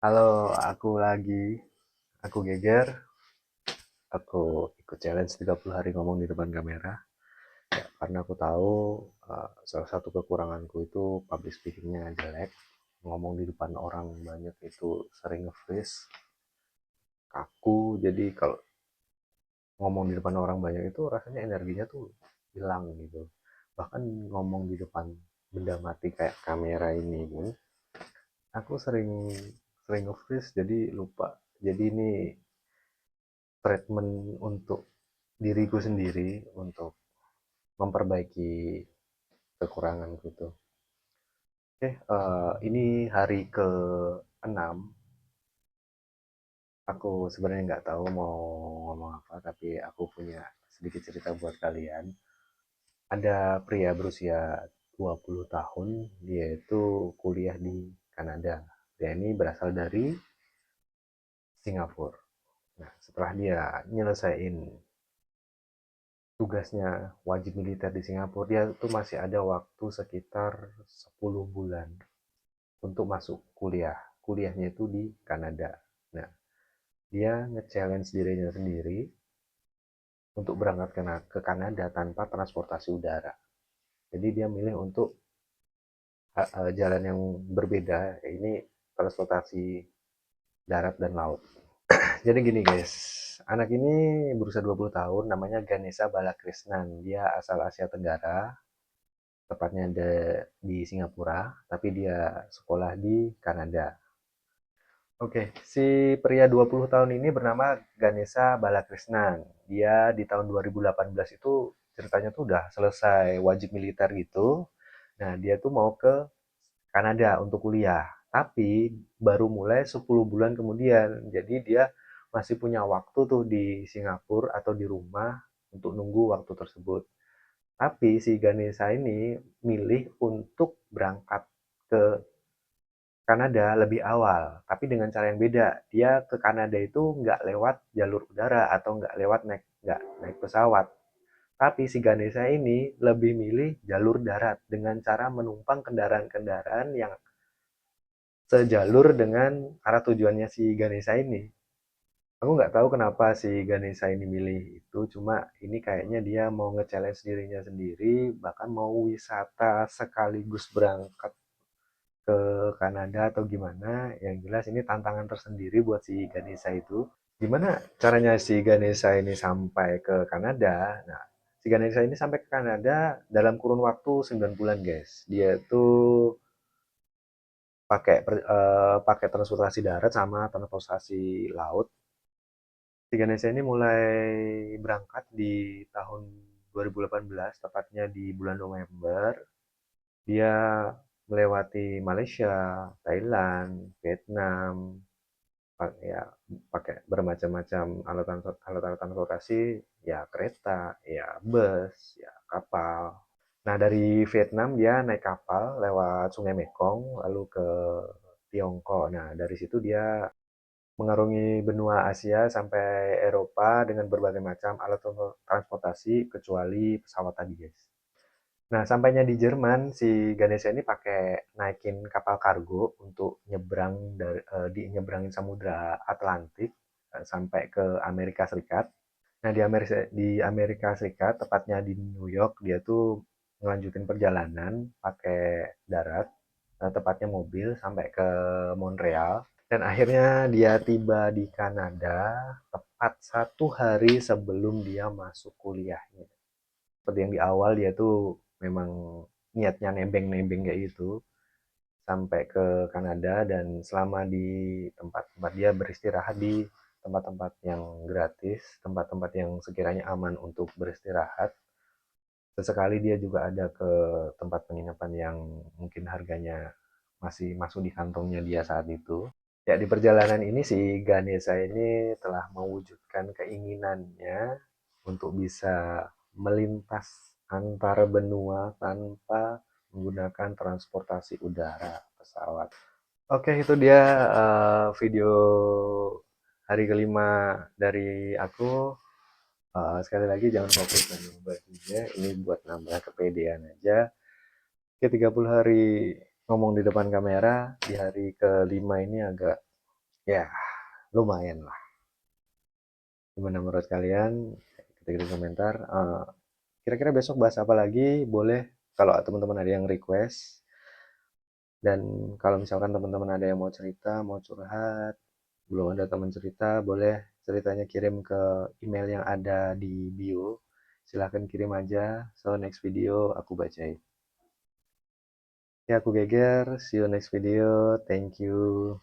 Halo, aku Geger, aku ikut challenge 30 hari ngomong di depan kamera. Ya, karena aku tahu salah satu kekuranganku itu public speakingnya jelek. Ngomong di depan orang banyak itu sering nge-freeze, kaku. Jadi kalau ngomong di depan orang banyak itu rasanya energinya tuh hilang gitu. Bahkan ngomong di depan benda mati kayak kamera ini pun, aku sering sering nge-freeze jadi lupa. Jadi ini treatment untuk diriku sendiri untuk memperbaiki kekuranganku tuh. Ini hari ke-6. Aku sebenarnya nggak tahu mau ngomong apa, tapi aku punya sedikit cerita buat kalian. Ada pria berusia 20 tahun, dia itu kuliah di Kanada. Dia ini berasal dari Singapura. Nah, setelah dia nyelesain tugasnya wajib militer di Singapura, dia tuh masih ada waktu sekitar 10 bulan untuk masuk kuliah. Kuliahnya itu di Kanada. Nah, dia nge-challenge dirinya sendiri untuk berangkat ke Kanada tanpa transportasi udara. Jadi dia milih untuk jalan yang berbeda, ini transportasi darat dan laut. Jadi gini guys, anak ini berusia 20 tahun, namanya Ganesha Balakrishnan. Dia asal Asia Tenggara, tepatnya di Singapura, tapi dia sekolah di Kanada. Oke, si pria 20 tahun ini bernama Ganesha Balakrishnan. Dia di tahun 2018 itu ceritanya tuh udah selesai wajib militer gitu. Nah, dia tuh mau ke Kanada untuk kuliah. Tapi baru mulai 10 bulan kemudian. Jadi dia masih punya waktu tuh di Singapura atau di rumah untuk nunggu waktu tersebut. Tapi si Ganesha ini milih untuk berangkat ke Kanada lebih awal, tapi dengan cara yang beda. Dia ke Kanada itu nggak lewat jalur udara atau nggak naik pesawat. Tapi si Ganesha ini lebih milih jalur darat dengan cara menumpang kendaraan-kendaraan yang sejalur dengan arah tujuannya si Ganesha ini. Aku nggak tahu kenapa si Ganesha ini milih itu, cuma ini kayaknya dia mau nge-challenge dirinya sendiri, bahkan mau wisata sekaligus berangkat ke Kanada atau gimana. Yang jelas ini tantangan tersendiri buat si Ganesha itu. Gimana caranya si Ganesha ini sampai ke Kanada? Nah, si Ganesha ini sampai ke Kanada dalam kurun waktu 9 bulan, guys. Dia tuh pakai transportasi darat sama transportasi laut. Si Ganesha ini mulai berangkat di tahun 2018, tepatnya di bulan November. Dia melewati Malaysia, Thailand, Vietnam, ya pakai bermacam-macam alat-alat transportasi, ya kereta, ya bus, ya kapal. Nah, dari Vietnam dia naik kapal lewat Sungai Mekong lalu ke Tiongkok. Nah, dari situ dia mengarungi benua Asia sampai Eropa dengan berbagai macam alat transportasi kecuali pesawat tadi, guys. Nah, sampainya di Jerman, si Ganesha ini pakai naikin kapal kargo untuk nyebrangin Samudra Atlantik sampai ke Amerika Serikat. Nah, di Amerika Serikat, tepatnya di New York, dia tuh ngelanjutin perjalanan pakai darat, tepatnya mobil sampai ke Montreal. Dan akhirnya dia tiba di Kanada tepat 1 hari sebelum dia masuk kuliahnya. Seperti yang di awal dia tuh memang niatnya nebeng-nebeng kayak gitu sampai ke Kanada, dan selama di tempat-tempat dia beristirahat di tempat-tempat yang gratis, tempat-tempat yang sekiranya aman untuk beristirahat. Sesekali dia juga ada ke tempat penginapan yang mungkin harganya masih masuk di kantongnya dia saat itu. Ya, di perjalanan ini si Ganesha ini telah mewujudkan keinginannya untuk bisa melintas antar benua tanpa menggunakan transportasi udara, pesawat. Oke, itu dia video hari kelima dari aku. Sekali lagi jangan fokus dan bajunya, ini buat nambah kepedean aja. Oke, 30 hari ngomong di depan kamera, di hari kelima ini agak Ya, lumayan lah. Gimana menurut kalian? Ketik di komentar. Kira-kira besok bahas apa lagi? Boleh kalau teman-teman ada yang request. Dan kalau misalkan teman-teman ada yang mau cerita, mau curhat, belum ada teman cerita, boleh ceritanya kirim ke email yang ada di bio. Silahkan kirim aja. So, next video aku bacain. Ya, aku Geger. See you next video. Thank you.